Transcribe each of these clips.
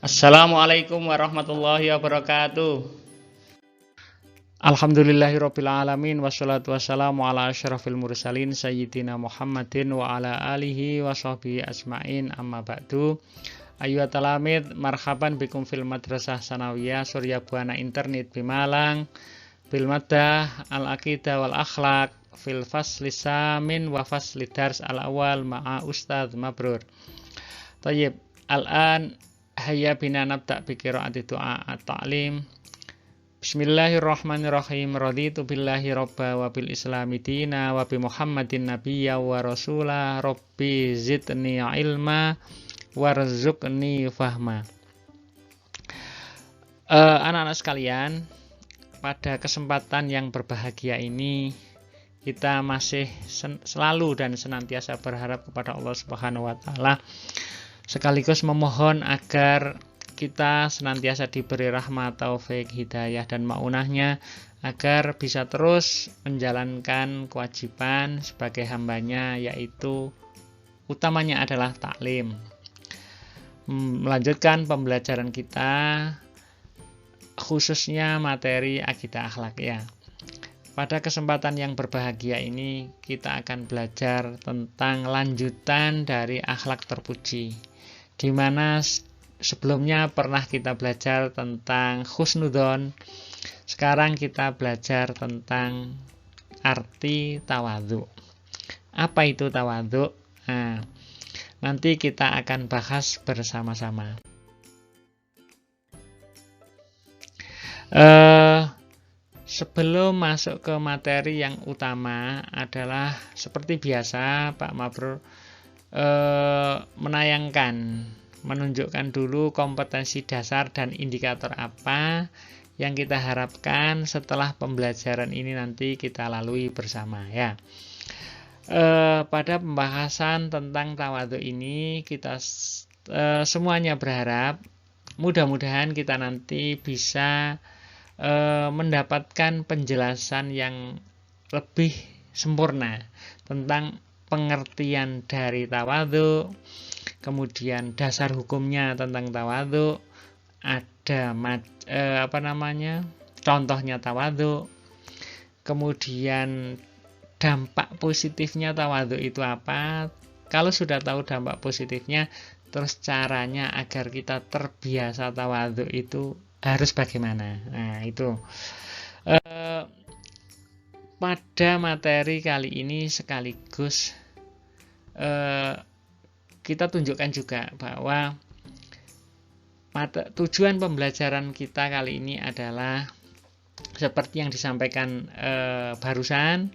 Assalamualaikum warahmatullahi wabarakatuh. Alhamdulillahirabbil alamin wassalatu wassalamu ala asyrafil mursalin sayyidina Muhammadin wa ala alihi washabihi ajmain amma ba'du. Ayyuhat talamid, marhaban bikum fil madrasah sanawiyah Surya Buana Internet Bimalang bil maddah al aqidah wal akhlaq fil fasli samin wa fasli dars al awal ma'a Ustadz Mabrur. Tayyib, al-an hayya bina nabda bi qiraati du'a at-ta'lim. Bismillahirrahmanirrahim. Raditu billahi robba wa bil islami dina wa bi Muhammadin nabiyya wa rasula. Rabbi zidni ilma warzuqni fahma. Anak-anak sekalian, pada kesempatan yang berbahagia ini kita masih selalu dan senantiasa berharap kepada Allah Subhanahu wa taala, sekaligus memohon agar kita senantiasa diberi rahmat, taufik, hidayah, dan maunahnya agar bisa terus menjalankan kewajiban sebagai hambanya, yaitu utamanya adalah taklim, melanjutkan pembelajaran kita khususnya materi akidah akhlak ya. Pada kesempatan yang berbahagia ini kita akan belajar tentang lanjutan dari akhlak terpuji, di mana sebelumnya pernah kita belajar tentang husnudzon. Sekarang kita belajar tentang arti tawadhu. Apa itu tawadhu? Nah, nanti kita akan bahas bersama-sama. Sebelum masuk ke materi yang utama adalah seperti biasa Pak Mabrur menunjukkan dulu kompetensi dasar dan indikator apa yang kita harapkan setelah pembelajaran ini nanti kita lalui bersama ya. Pada pembahasan tentang tawadhu ini kita semuanya berharap mudah-mudahan kita nanti bisa mendapatkan penjelasan yang lebih sempurna tentang pengertian dari tawadhu, kemudian dasar hukumnya tentang tawadhu, ada contohnya tawadhu, kemudian dampak positifnya tawadhu itu apa. Kalau sudah tahu dampak positifnya, terus caranya agar kita terbiasa tawadhu itu harus bagaimana. Nah itu pada materi kali ini sekaligus kita tunjukkan juga bahwa tujuan pembelajaran kita kali ini adalah seperti yang disampaikan barusan,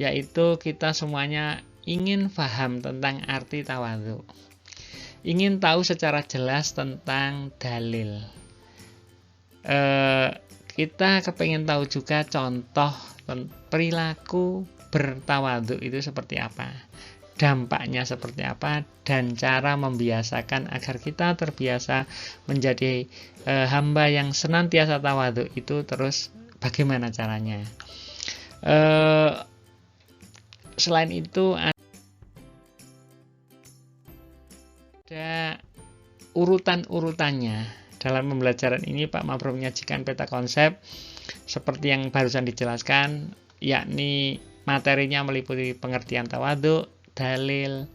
yaitu kita semuanya ingin paham tentang arti tawadhu, ingin tahu secara jelas tentang dalil. Kita kepengen tahu juga contoh perilaku bertawadhu itu seperti apa, dampaknya seperti apa, dan cara membiasakan agar kita terbiasa menjadi hamba yang senantiasa tawadhu itu terus bagaimana caranya. Selain itu ada urutan-urutannya. Dalam pembelajaran ini Pak Mabrur menyajikan peta konsep seperti yang barusan dijelaskan, yakni materinya meliputi pengertian tawadhu, dalil,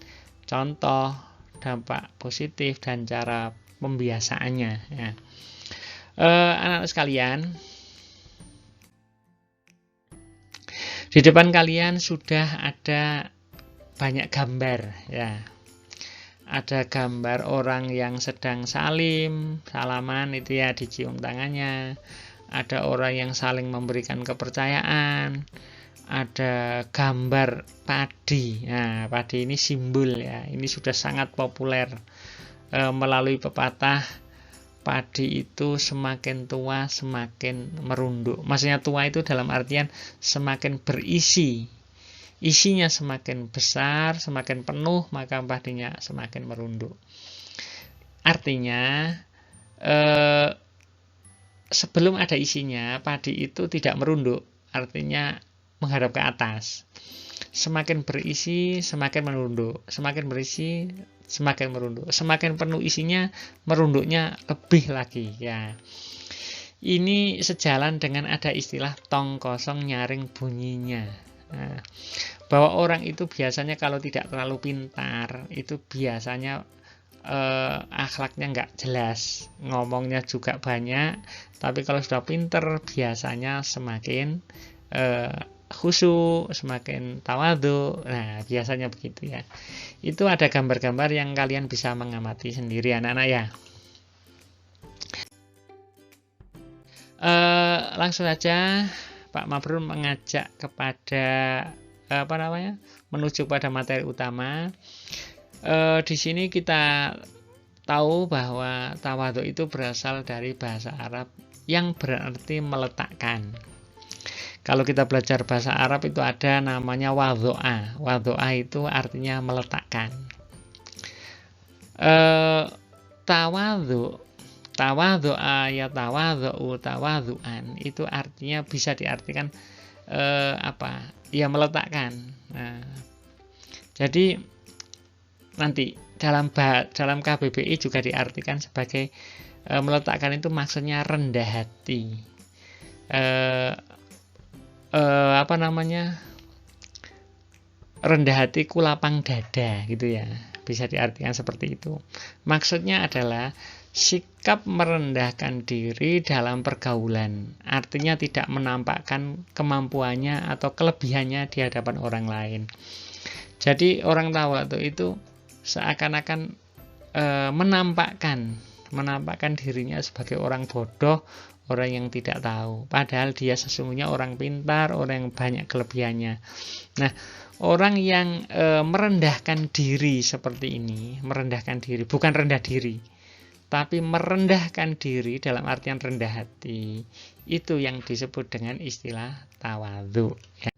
contoh, dampak positif, dan cara pembiasaannya ya. Anak-anak sekalian, di depan kalian sudah ada banyak gambar ya. Ada gambar orang yang sedang salaman itu ya, dicium tangannya. Ada orang yang saling memberikan kepercayaan. Ada gambar padi. Nah, padi ini simbol ya. Ini sudah sangat populer melalui pepatah, padi itu semakin tua semakin merunduk. Maksudnya tua itu dalam artian semakin berisi. Isinya semakin besar, semakin penuh, maka padinya semakin merunduk. Artinya sebelum ada isinya, padi itu tidak merunduk, artinya menghadap ke atas. Semakin berisi, semakin merunduk. Semakin berisi, semakin merunduk. Semakin penuh isinya, merunduknya lebih lagi. Ya, ini sejalan dengan ada istilah tong kosong nyaring bunyinya. Nah, bahwa orang itu biasanya kalau tidak terlalu pintar, itu biasanya akhlaknya nggak jelas, ngomongnya juga banyak, tapi kalau sudah pintar biasanya semakin khusyuk, semakin tawadhu. Nah, biasanya begitu ya. Itu ada gambar-gambar yang kalian bisa mengamati sendiri anak-anak ya. Langsung saja Pak Mabrur mengajak kepada menuju pada materi utama. Di sini kita tahu bahwa tawadhu itu berasal dari bahasa Arab yang berarti meletakkan. Kalau kita belajar bahasa Arab itu ada namanya wadho'a. Wadho'a itu artinya meletakkan. Tawadhu'a ya tawadhu'u tawadhu'an itu artinya bisa diartikan ya meletakkan. Nah, jadi nanti dalam KBBI juga diartikan sebagai meletakkan itu maksudnya rendah hati. Rendah hati ku lapang dada gitu ya, bisa diartikan seperti itu. Maksudnya adalah sikap merendahkan diri dalam pergaulan, artinya tidak menampakkan kemampuannya atau kelebihannya di hadapan orang lain. Jadi orang tawadhu itu seakan-akan menampakkan dirinya sebagai orang bodoh, orang yang tidak tahu, padahal dia sesungguhnya orang pintar, orang yang banyak kelebihannya. Nah, orang yang merendahkan diri seperti ini, merendahkan diri, bukan rendah diri, tapi merendahkan diri dalam artian rendah hati, itu yang disebut dengan istilah tawadhu. Ya.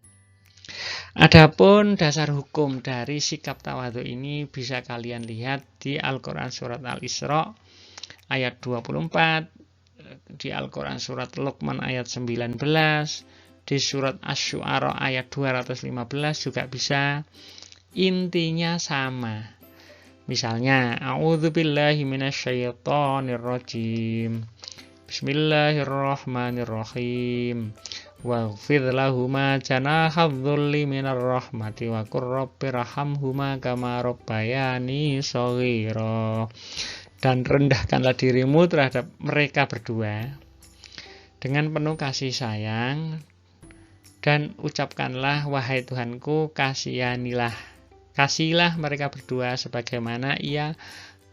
Adapun dasar hukum dari sikap tawadhu ini bisa kalian lihat di Al-Quran surat Al-Isra ayat 24, di Al-Quran surat Luqman ayat 19, di surat Asy-Syu'ara ayat 215 juga bisa. Intinya sama. Misalnya, a'udzubillahi minasyaitonirrajim. Bismillahirrahmanirrahim. Waghfir lahuma janahadz-dzulli minar rahmati wa qur rabbirhamhuma kama rabbayani shaghira. Dan rendahkanlah dirimu terhadap mereka berdua dengan penuh kasih sayang, dan ucapkanlah, wahai Tuhanku, kasihilah mereka berdua sebagaimana ia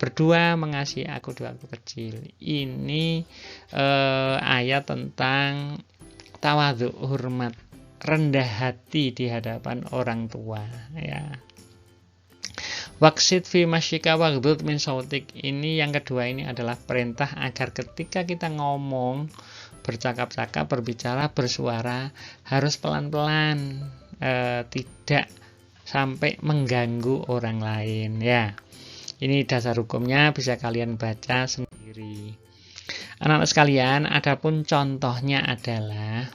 berdua mengasihi aku di waktu kecil. Ini ayat tentang tawadhu, hormat, rendah hati di hadapan orang tua ya. Waqsid fi masyika waghdud min sautik. Ini yang kedua, ini adalah perintah agar ketika kita ngomong, bercakap-cakap, berbicara, bersuara harus pelan-pelan, tidak sampai mengganggu orang lain ya. Ini dasar hukumnya, bisa kalian baca sendiri. Anak-anak sekalian, adapun contohnya adalah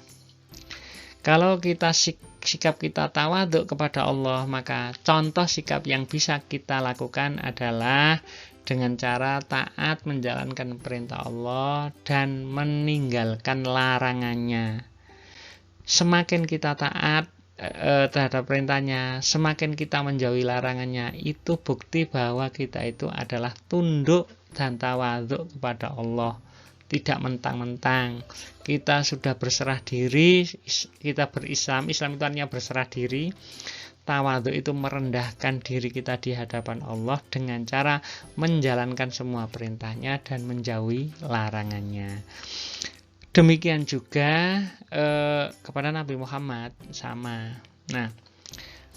kalau kita sikap kita tawadhu kepada Allah, maka contoh sikap yang bisa kita lakukan adalah dengan cara taat menjalankan perintah Allah dan meninggalkan larangannya. Semakin kita taat terhadap perintahnya, semakin kita menjauhi larangannya, itu bukti bahwa kita itu adalah tunduk dan tawadhu kepada Allah. Tidak mentang-mentang kita sudah berserah diri, kita berislam, Islam itu artinya berserah diri. Tawadhu itu merendahkan diri kita di hadapan Allah dengan cara menjalankan semua perintahnya dan menjauhi larangannya. Demikian juga kepada Nabi Muhammad sama. Nah,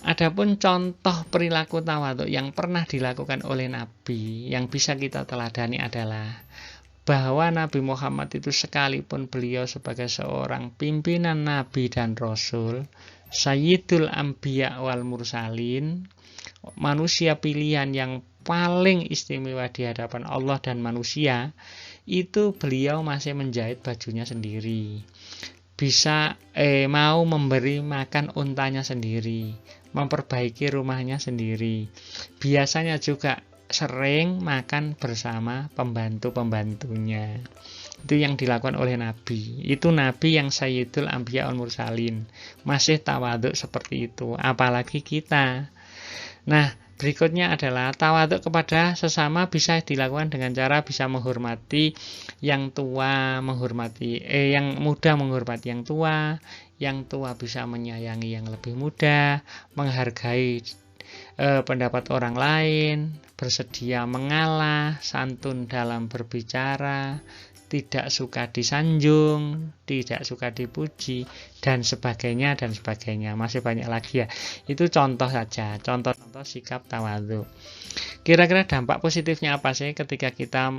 adapun contoh perilaku tawadhu yang pernah dilakukan oleh Nabi yang bisa kita teladani adalah bahwa Nabi Muhammad itu sekalipun beliau sebagai seorang pimpinan Nabi dan Rasul, Sayyidul Anbiya wal Mursalin, manusia pilihan yang paling istimewa di hadapan Allah dan manusia, itu beliau masih menjahit bajunya sendiri. bisa mau memberi makan untanya sendiri, memperbaiki rumahnya sendiri. Biasanya juga sering makan bersama pembantu-pembantunya. Itu yang dilakukan oleh Nabi. Itu Nabi yang Sayyidul Anbiya wal Mursalin. Masih tawaduk seperti itu. Apalagi kita. Nah, berikutnya adalah tawaduk kepada sesama bisa dilakukan dengan cara bisa menghormati yang tua, yang muda menghormati yang tua bisa menyayangi yang lebih muda, menghargai pendapat orang lain, bersedia mengalah, santun dalam berbicara, tidak suka disanjung, tidak suka dipuji, dan sebagainya, dan sebagainya. Masih banyak lagi ya. Itu contoh saja, contoh-contoh sikap tawadhu. Kira-kira dampak positifnya apa sih ketika kita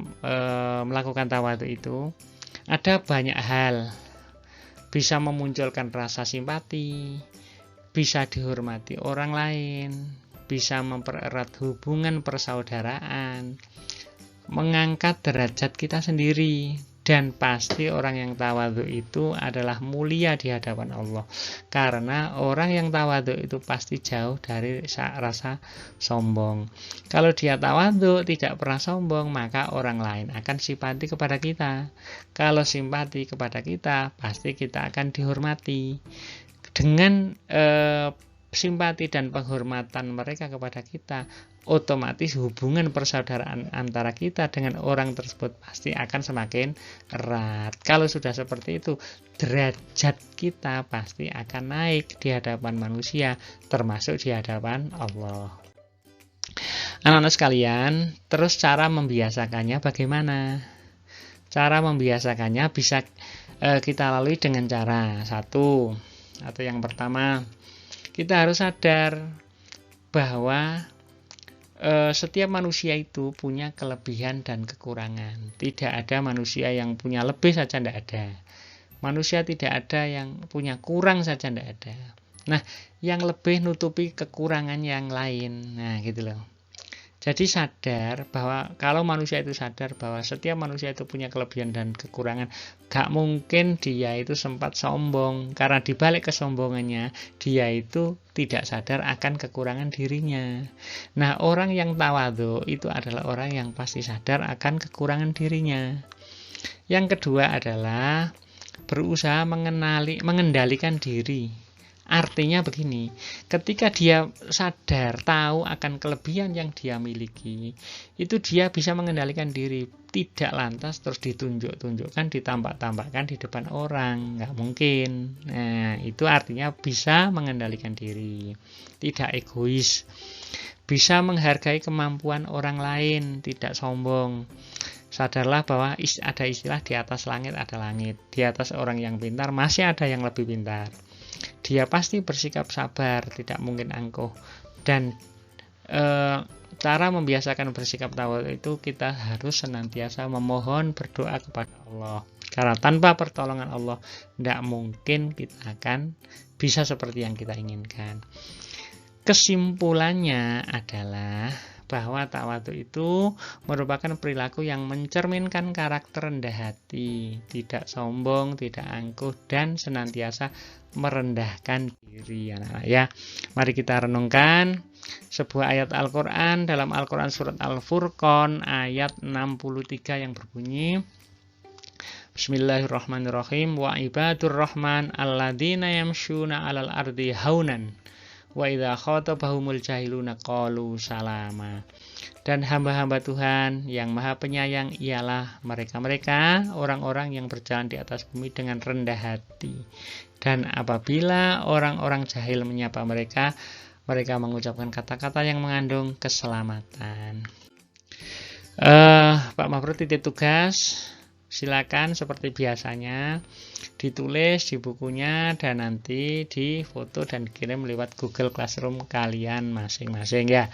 melakukan tawadhu itu? Ada banyak hal. Bisa memunculkan rasa simpati, bisa dihormati orang lain, bisa mempererat hubungan persaudaraan, mengangkat derajat kita sendiri, dan pasti orang yang tawadhu itu adalah mulia di hadapan Allah, karena orang yang tawadhu itu pasti jauh dari rasa sombong. Kalau dia tawadhu tidak pernah sombong, maka orang lain akan simpati kepada kita. Kalau simpati kepada kita, pasti kita akan dihormati. Dengan simpati dan penghormatan mereka kepada kita, otomatis hubungan persaudaraan antara kita dengan orang tersebut pasti akan semakin erat. Kalau sudah seperti itu, derajat kita pasti akan naik di hadapan manusia, termasuk di hadapan Allah. Anak-anak sekalian, terus cara membiasakannya bagaimana? Cara membiasakannya bisa kita lalui dengan cara satu, atau yang pertama, kita harus sadar bahwa setiap manusia itu punya kelebihan dan kekurangan. Tidak ada manusia yang punya lebih saja, tidak ada. Manusia tidak ada yang punya kurang saja, tidak ada. Nah, yang lebih nutupi kekurangan yang lain. Nah, gitu loh. Jadi sadar bahwa kalau manusia itu sadar bahwa setiap manusia itu punya kelebihan dan kekurangan, gak mungkin dia itu sempat sombong, karena dibalik kesombongannya dia itu tidak sadar akan kekurangan dirinya. Nah, orang yang tawadhu itu adalah orang yang pasti sadar akan kekurangan dirinya. Yang kedua adalah berusaha mengendalikan diri. Artinya begini, ketika dia sadar, tahu akan kelebihan yang dia miliki, itu dia bisa mengendalikan diri, tidak lantas terus ditunjuk-tunjukkan, ditampak-tampakkan di depan orang, nggak mungkin. Nah, itu artinya bisa mengendalikan diri, tidak egois, bisa menghargai kemampuan orang lain, tidak sombong. Sadarlah bahwa ada istilah di atas langit ada langit, di atas orang yang pintar masih ada yang lebih pintar. Dia pasti bersikap sabar, tidak mungkin angkuh. Dan cara membiasakan bersikap tawadhu itu kita harus senantiasa memohon, berdoa kepada Allah. Karena tanpa pertolongan Allah, tidak mungkin kita akan bisa seperti yang kita inginkan. Kesimpulannya adalah bahwa tawadhu itu merupakan perilaku yang mencerminkan karakter rendah hati, tidak sombong, tidak angkuh, dan senantiasa merendahkan diri. Anak-anak ya, mari kita renungkan sebuah ayat Al-Quran dalam Al-Quran surat Al-Furqan ayat 63 yang berbunyi, Bismillahirrahmanirrahim, wa ibadur rahman alladzina yamshuna 'alal ardi haunan wa idza khatabahumul jahiluna qalu salama. Dan hamba-hamba Tuhan yang maha penyayang ialah mereka-mereka orang-orang yang berjalan di atas bumi dengan rendah hati. Dan apabila orang-orang jahil menyapa mereka, mereka mengucapkan kata-kata yang mengandung keselamatan. Pak Mahfud titip tugas, silakan seperti biasanya ditulis di bukunya dan nanti difoto dan dikirim lewat Google Classroom kalian masing-masing ya.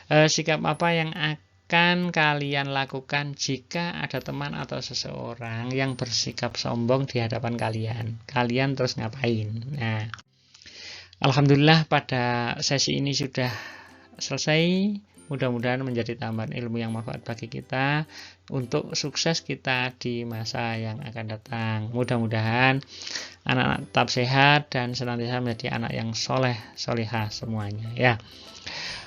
Sikap apa yang akan kalian lakukan jika ada teman atau seseorang yang bersikap sombong di hadapan kalian? Kalian terus ngapain? Nah, alhamdulillah pada sesi ini sudah selesai Mudah-mudahan menjadi tambahan ilmu yang manfaat bagi kita untuk sukses kita di masa yang akan datang. Mudah-mudahan anak-anak tetap sehat dan senantiasa menjadi anak yang soleh, solihah semuanya ya.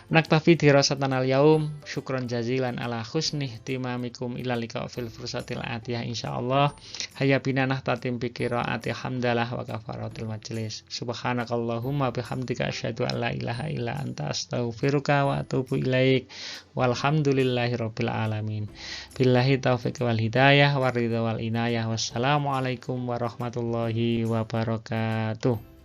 Naktafi dirasatan al-yaum, syukron jazilan ala husni timamikum ila liqa fil fursatil atiyah insyaallah. Hayya bina nahtatim bi qiraati hamdalah wa kafaratil majlis. Subhanakallahumma bihamdika asyhadu an la ilaha illa anta astaghfiruka wa atubu ilaik. Walhamdulillahirabbil alamin. Billahi taufiq wal hidayah war ridha wal inayah. Wassalamualaikum warahmatullahi wabarakatuh.